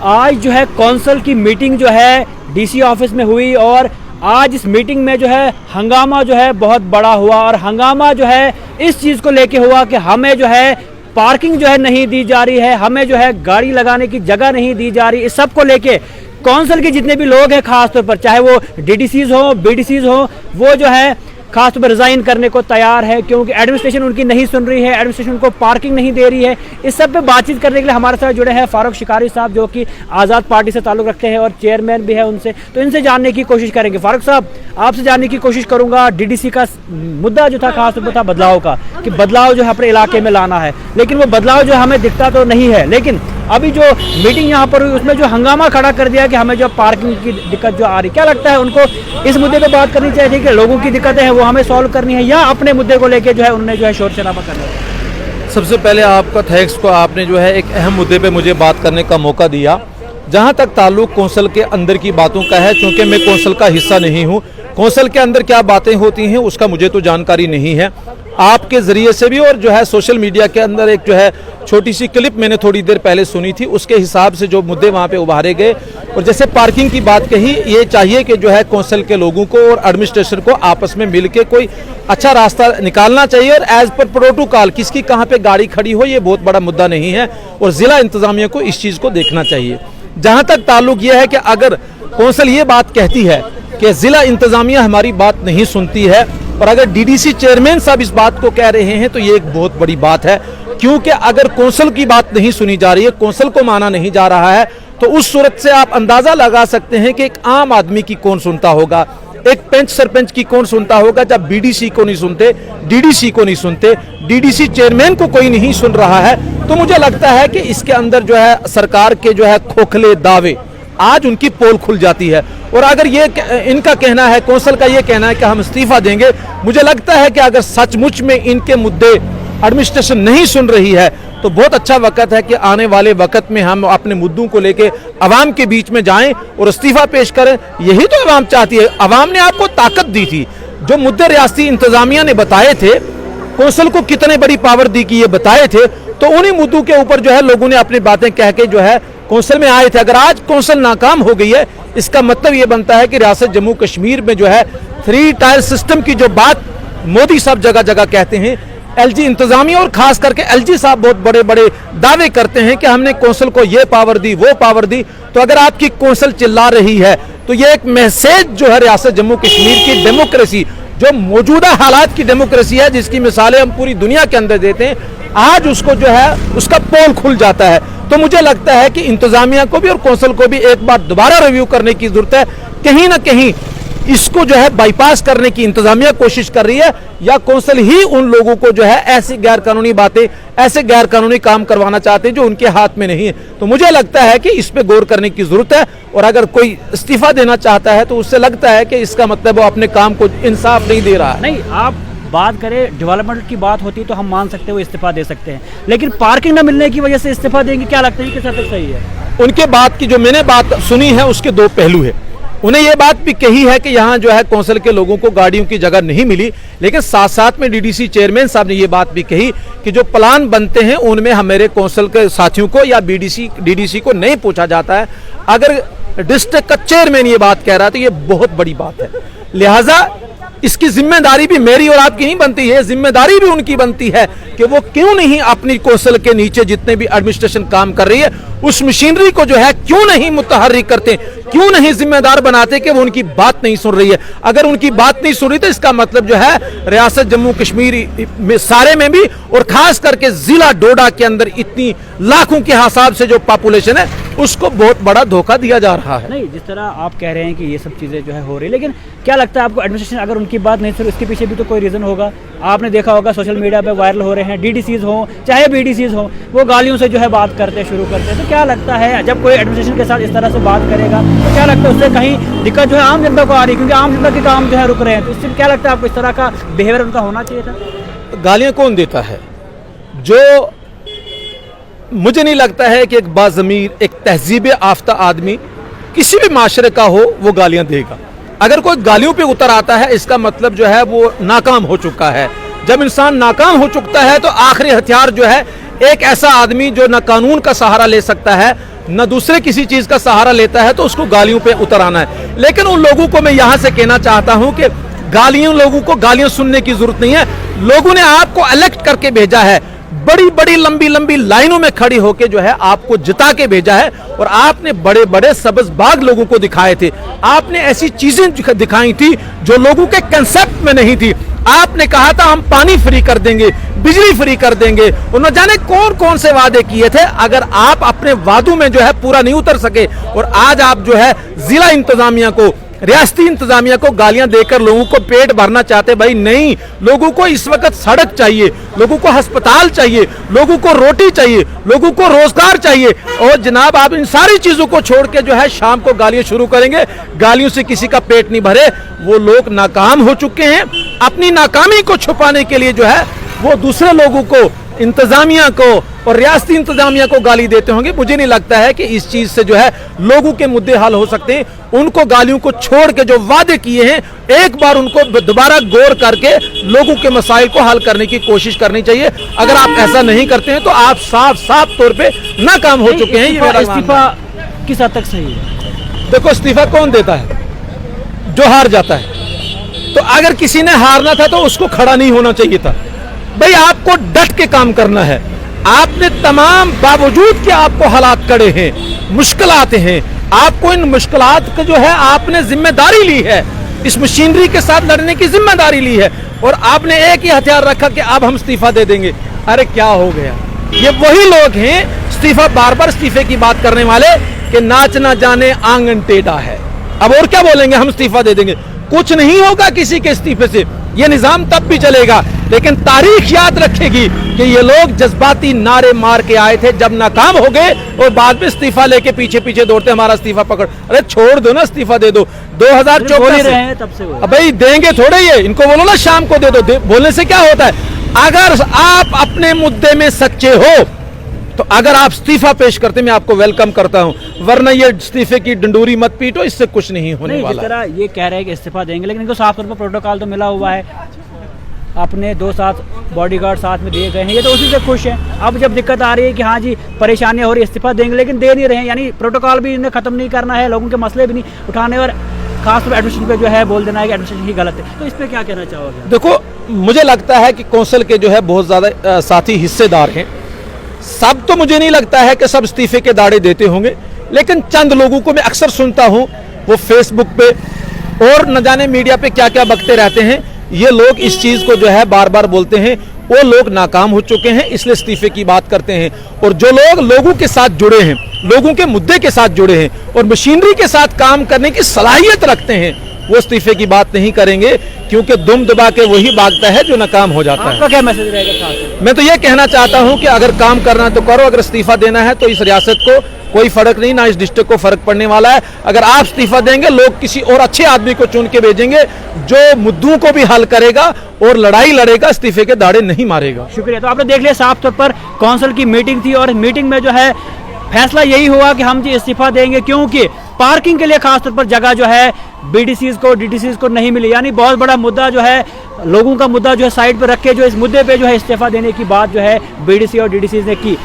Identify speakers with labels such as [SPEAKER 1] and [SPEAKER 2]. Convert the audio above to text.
[SPEAKER 1] आज जो है कौंसिल की मीटिंग जो है डीसी ऑफिस में हुई और आज इस मीटिंग में जो है हंगामा जो है बहुत बड़ा हुआ और हंगामा जो है इस चीज़ को लेके हुआ कि हमें जो है पार्किंग जो है नहीं दी जा रही है, हमें जो है गाड़ी लगाने की जगह नहीं दी जा रही। इस सब को लेके कौंसिल के जितने भी लोग हैं खास तौर पर, चाहे वो डीडीसीज हो बीडीसीज हो, वो जो है खास तौर पर रिज़ाइन करने को तैयार है क्योंकि एडमिनिस्ट्रेशन उनकी नहीं सुन रही है, एडमिनिस्ट्रेशन उनको पार्किंग नहीं दे रही है। इस सब पे बातचीत करने के लिए हमारे साथ जुड़े हैं फारूक शिकारी साहब, जो कि आज़ाद पार्टी से ताल्लुक़ रखते हैं और चेयरमैन भी है उनसे, तो इनसे जानने की कोशिश करेंगे। फारूक साहब, आपसे जानने की कोशिश करूंगा, डीडीसी का मुद्दा जो था खास तौर पर था बदलाव का, कि बदलाव जो है अपने इलाके में लाना है, लेकिन वो बदलाव जो हमें दिखता तो नहीं है। लेकिन अभी जो मीटिंग यहाँ पर हुई उसमें जो हंगामा खड़ा कर दिया कि हमें जो पार्किंग की दिक्कत जो आ रही, क्या लगता है उनको इस मुद्दे पे बात करनी चाहिए कि लोगों की दिक्कतें हैं वो हमें सॉल्व करनी है, या अपने मुद्दे को लेके जो है उन्होंने जो है शोर शराबा करना है?
[SPEAKER 2] सबसे पहले आपका थैंक्स को, आपने जो है एक अहम मुद्दे पे मुझे बात करने का मौका दिया। जहाँ तक ताल्लुक कौंसिल के अंदर की बातों का है, चूँकि मैं कौंसिल का हिस्सा नहीं हूँ, कौंसिल के अंदर क्या बातें होती हैं उसका मुझे तो जानकारी नहीं है। आपके ज़रिए से भी और जो है सोशल मीडिया के अंदर एक जो है छोटी सी क्लिप मैंने थोड़ी देर पहले सुनी थी, उसके हिसाब से जो मुद्दे वहाँ पे उभारे गए, और जैसे पार्किंग की बात कही, ये चाहिए कि जो है कौंसिल के लोगों को और एडमिनिस्ट्रेशन को आपस में मिल के कोई अच्छा रास्ता निकालना चाहिए और एज पर प्रोटोकॉल किसकी कहाँ पे गाड़ी खड़ी हो ये बहुत बड़ा मुद्दा नहीं है, और ज़िला इंतज़ामिया को इस चीज़ को देखना चाहिए। जहाँ तक ताल्लुक ये है कि अगर कौंसिल ये बात कहती है कि ज़िला इंतज़ामिया हमारी बात नहीं सुनती है, और अगर डीडीसी चेयरमैन साहब इस बात को कह रहे हैं तो ये एक बहुत बड़ी बात है, क्योंकि अगर कौंसिल की बात नहीं सुनी जा रही है, कौंसिल को माना नहीं जा रहा है, तो उस सूरत से आप अंदाज़ा लगा सकते हैं कि एक आम आदमी की कौन सुनता होगा, एक पंच सरपंच की कौन सुनता होगा जब बीडीसी को नहीं सुनते, डीडीसी को नहीं सुनते, डीडीसी चेयरमैन को कोई नहीं सुन रहा है। तो मुझे लगता है कि इसके अंदर जो है सरकार के जो है खोखले दावे आज उनकी पोल खुल जाती है। और अगर ये इनका कहना है, कौंसिल का ये कहना है कि हम इस्तीफा देंगे, मुझे लगता है कि अगर सचमुच में इनके मुद्दे एडमिनिस्ट्रेशन नहीं सुन रही है तो बहुत अच्छा वक्त है कि आने वाले वक्त में हम अपने मुद्दों को लेके अवाम के बीच में जाएं और इस्तीफा पेश करें। यही तो अवाम चाहती है। अवाम ने आपको ताकत दी थी, जो मुद्दे रियासती इंतजामिया ने बताए थे, कौंसिल को कितने बड़ी पावर दी कि ये बताए थे, तो उन्हीं मुद्दों के ऊपर जो है लोगों ने अपनी बातें कह के जो है कौंसिल में आए थे। अगर आज कौंसिल नाकाम हो गई है, इसका मतलब ये बनता है कि रियासत जम्मू कश्मीर में जो है 3 टायर सिस्टम की जो बात मोदी साहब जगह जगह कहते हैं, एलजी इंतजामिया और खास करके एलजी साहब बहुत बड़े बड़े दावे करते हैं कि हमने कौंसिल को ये पावर दी वो पावर दी। तो अगर आपकी कौंसिल चिल्ला रही है तो ये एक मैसेज जो है रियासत जम्मू कश्मीर की डेमोक्रेसी, जो मौजूदा हालात की डेमोक्रेसी है, जिसकी मिसालें हम पूरी दुनिया के अंदर देते हैं, आज उसको जो है उसका पोल खुल जाता है। तो मुझे लगता है कि इंतजामिया को भी और कौंसिल को भी एक बार दोबारा रिव्यू करने की जरूरत है। कहीं ना कहीं इसको जो है बाईपास करने की इंतजामिया कोशिश कर रही है, या कौंसिल ही उन लोगों को जो है ऐसी गैर कानूनी बातें, ऐसे गैर कानूनी काम करवाना चाहते हैं जो उनके हाथ में नहीं है। तो मुझे लगता है कि इस पे गौर करने की जरूरत है, और अगर कोई इस्तीफा देना चाहता है तो उससे लगता है कि इसका मतलब वो अपने काम को इंसाफ नहीं दे रहा है।
[SPEAKER 1] नहीं, आप बात करें डेवलपमेंट की बात होती है तो हम मान सकते हैं वो इस्तीफा दे सकते हैं, लेकिन पार्किंग न मिलने की वजह से इस्तीफा देंगे, क्या लगता है कि सच सही है?
[SPEAKER 2] उनके बात की जो मैंने बात सुनी है उसके 2 पहलू है। उन्हें ये बात भी कही है कि यहाँ जो है कौंसिल के लोगों को गाड़ियों की जगह नहीं मिली, लेकिन साथ साथ में डीडीसी चेयरमैन साहब ने ये बात भी कही कि जो प्लान बनते हैं उनमें हमारे कौंसिल के साथियों को या डीडीसी को नहीं पूछा जाता है। अगर डिस्ट्रिक्ट का चेयरमैन ये बात कह रहा है तो ये बहुत बड़ी बात है। लिहाजा इसकी जिम्मेदारी भी मेरी और आपकी नहीं बनती है, जिम्मेदारी भी उनकी बनती है कि वो क्यों नहीं अपनी कौंसिल के नीचे जितने भी एडमिनिस्ट्रेशन काम कर रही है उस मशीनरी को जो है क्यों नहीं मुतहर्रिक करते, क्यों नहीं जिम्मेदार बनाते कि वो उनकी बात नहीं सुन रही है। अगर उनकी बात नहीं सुन रही तो इसका मतलब जो है रियासत जम्मू कश्मीर में सारे में भी, और खास करके जिला डोडा के अंदर इतनी लाखों के हिसाब से जो पॉपुलेशन है उसको बहुत बड़ा धोखा दिया जा रहा है।
[SPEAKER 1] नहीं, जिस तरह आप कह रहे हैं कि ये सब चीज़ें जो है हो रही है, लेकिन क्या लगता है आपको एडमिनिस्ट्रेशन अगर उनकी बात नहीं सुन, इसके पीछे भी तो कोई रीज़न होगा। आपने देखा होगा सोशल मीडिया पे वायरल हो रहे हैं, डीडीसीज हों चाहे बीडीसीज हों, वो गालियों से जो है बात करते शुरू करते हैं। तो क्या लगता है जब कोई एडमिनिस्ट्रेशन के साथ इस तरह से बात करेगा तो क्या लगता है उससे कहीं दिक्कत जो है आम जनता को आ रही है, क्योंकि आम जनता के काम जो है रुक रहे हैं। तो इससे क्या लगता है आपको इस तरह का बिहेवियर उनका होना चाहिए था?
[SPEAKER 2] गालियाँ कौन देता है? जो मुझे नहीं लगता है कि एक बाज़मीर, एक तहजीब याफ्ता आदमी किसी भी माशरे का हो वो गालियां देगा। अगर कोई गालियों पे उतर आता है इसका मतलब जो है वो नाकाम हो चुका है। जब इंसान नाकाम हो चुका है तो आखिरी हथियार जो है एक ऐसा आदमी जो न कानून का सहारा ले सकता है न दूसरे किसी चीज का सहारा लेता है, तो उसको गालियों पे उतर आना है। लेकिन उन लोगों को मैं यहां से कहना चाहता हूं कि लोगों को गालियां सुनने की जरूरत नहीं है। लोगों ने आपको इलेक्ट करके भेजा है, बड़ी बड़ी लंबी लंबी लाइनों में खड़ी होकर जो है आपको जिता के भेजा है, और आपने बड़े बड़े सब्ज बाग लोगों को दिखाए थे। आपने ऐसी चीजें दिखाई थी जो लोगों के कंसेप्ट में नहीं थी। आपने कहा था हम पानी फ्री कर देंगे, बिजली फ्री कर देंगे, और न जाने कौन कौन से वादे किए थे। अगर आप अपने वादों में जो है पूरा नहीं उतर सके, और आज आप जो है जिला इंतजामिया को, रियासती इंतजामिया को गालियां देकर लोगों को पेट भरना चाहते, भाई नहीं। लोगों को इस वक्त सड़क चाहिए, लोगों को अस्पताल चाहिए, लोगों को रोटी चाहिए, लोगों को रोजगार चाहिए। और जनाब आप इन सारी चीजों को छोड़ के जो है शाम को गालियां शुरू करेंगे, गालियों से किसी का पेट नहीं भरे। वो लोग नाकाम हो चुके हैं। अपनी नाकामी को छुपाने के लिए जो है वो दूसरे लोगों को, इंतजामिया को और रियासती इंतजामिया को गाली देते होंगे। मुझे नहीं लगता है कि इस चीज से जो है लोगों के मुद्दे हल हो सकते हैं। उनको गालियों को छोड़ के जो वादे किए हैं, एक बार उनको दोबारा गौर करके लोगों के मसाइल को हल करने की कोशिश करनी चाहिए। अगर आप ऐसा नहीं करते हैं तो आप साफ साफ तौर पे नाकाम हो चुके हैं। ये मेरा
[SPEAKER 1] इस्तीफा किस हद तक सही है?
[SPEAKER 2] देखो, इस्तीफा कौन देता है? जो हार जाता है। तो अगर किसी ने हारना था तो उसको खड़ा नहीं होना चाहिए था। भाई आपको डट के काम करना है। आपने तमाम बावजूद कि आपको हालात कड़े हैं, मुश्किलात हैं, आपको इन मुश्किलात का जो है आपने जिम्मेदारी ली है, इस मशीनरी के साथ लड़ने की जिम्मेदारी ली है, और आपने एक ही हथियार रखा कि अब हम इस्तीफा दे देंगे। अरे क्या हो गया? ये वही लोग हैं इस्तीफा, बार बार इस्तीफे की बात करने वाले, कि नाच ना जाने आंगन टेढ़ा है। अब और क्या बोलेंगे? हम इस्तीफा दे देंगे। कुछ नहीं होगा किसी के इस्तीफे से। ये निजाम तब भी चलेगा, लेकिन तारीख याद रखेगी कि ये लोग जज्बाती नारे मार के आए थे, जब नाकाम हो गए और बाद में इस्तीफा लेके पीछे पीछे दौड़ते, हमारा इस्तीफा पकड़। अरे छोड़ दो ना, इस्तीफा दे दो। 2024
[SPEAKER 1] तब से
[SPEAKER 2] भाई देंगे थोड़े, ये इनको बोलो ना शाम को दे दो। बोलने से क्या होता है? अगर आप अपने मुद्दे में सच्चे हो तो अगर आप इस्तीफा पेश करते, मैं आपको वेलकम करता हूं, वरना ये इस्तीफे की डंडोरी मत पीटो, इससे कुछ नहीं होने वाला।
[SPEAKER 1] जिस तरह ये कह रहे हैं कि इस्तीफा देंगे, लेकिन इनको साफ तौर पर प्रोटोकॉल तो मिला हुआ है, अपने 2 साथ बॉडीगार्ड साथ में दिए गए हैं, ये तो उसी से खुश हैं। अब जब दिक्कत आ रही है कि हाँ जी परेशानियां हो रही है, इस्तीफा देंगे, लेकिन दे नहीं रहे हैं, यानी प्रोटोकॉल भी इन्हें खत्म नहीं करना है, लोगों के मसले भी नहीं उठाने, और खासतौर पर एडमिशन पे जो है बोल देना है कि एडमिशन ही गलत है। तो इस पर क्या कहना चाहोगे?
[SPEAKER 2] देखो, मुझे लगता है कि कौंसिल के जो है बहुत ज्यादा साथी हिस्सेदार हैं। सब तो मुझे नहीं लगता है कि सब इस्तीफे के दाड़े देते होंगे, लेकिन चंद लोगों को मैं अक्सर सुनता हूं, वो फेसबुक पे और न जाने मीडिया पे क्या क्या बकते रहते हैं। ये लोग इस चीज को जो है बार बार बोलते हैं, वो लोग नाकाम हो चुके हैं इसलिए इस्तीफे की बात करते हैं। और जो लोग लोगों के साथ जुड़े हैं, लोगों के मुद्दे के साथ जुड़े हैं और मशीनरी के साथ काम करने की सलाहियत रखते हैं, वो इस्तीफे की बात नहीं करेंगे, क्योंकि दुम दबा के वही भागता है जो नाकाम हो जाता है।
[SPEAKER 1] आपका क्या मैसेज रहेगा खास?
[SPEAKER 2] मैं तो ये कहना चाहता हूं कि अगर काम करना है तो करो, अगर इस्तीफा देना है तो इस रियासत को कोई फर्क नहीं, ना इस डिस्ट्रिक्ट को फर्क पड़ने वाला है। अगर आप इस्तीफा देंगे, लोग किसी और अच्छे आदमी को चुन के भेजेंगे जो मुद्दों को भी हल करेगा और लड़ाई लड़ेगा, इस्तीफे के दाड़े नहीं मारेगा।
[SPEAKER 1] शुक्रिया। तो आपने देख लिया, साफ तौर पर कौंसिल की मीटिंग थी, और मीटिंग में जो है फैसला यही हुआ कि हम जी इस्तीफा देंगे, क्योंकि पार्किंग के लिए खासतौर पर जगह जो है बीडीसीज को, डीडीसीज को नहीं मिली। यानी बहुत बड़ा मुद्दा जो है, लोगों का मुद्दा जो है साइड पर रख के जो इस मुद्दे पे जो है इस्तीफा देने की बात जो है बीडीसी और डीडीसीज ने की।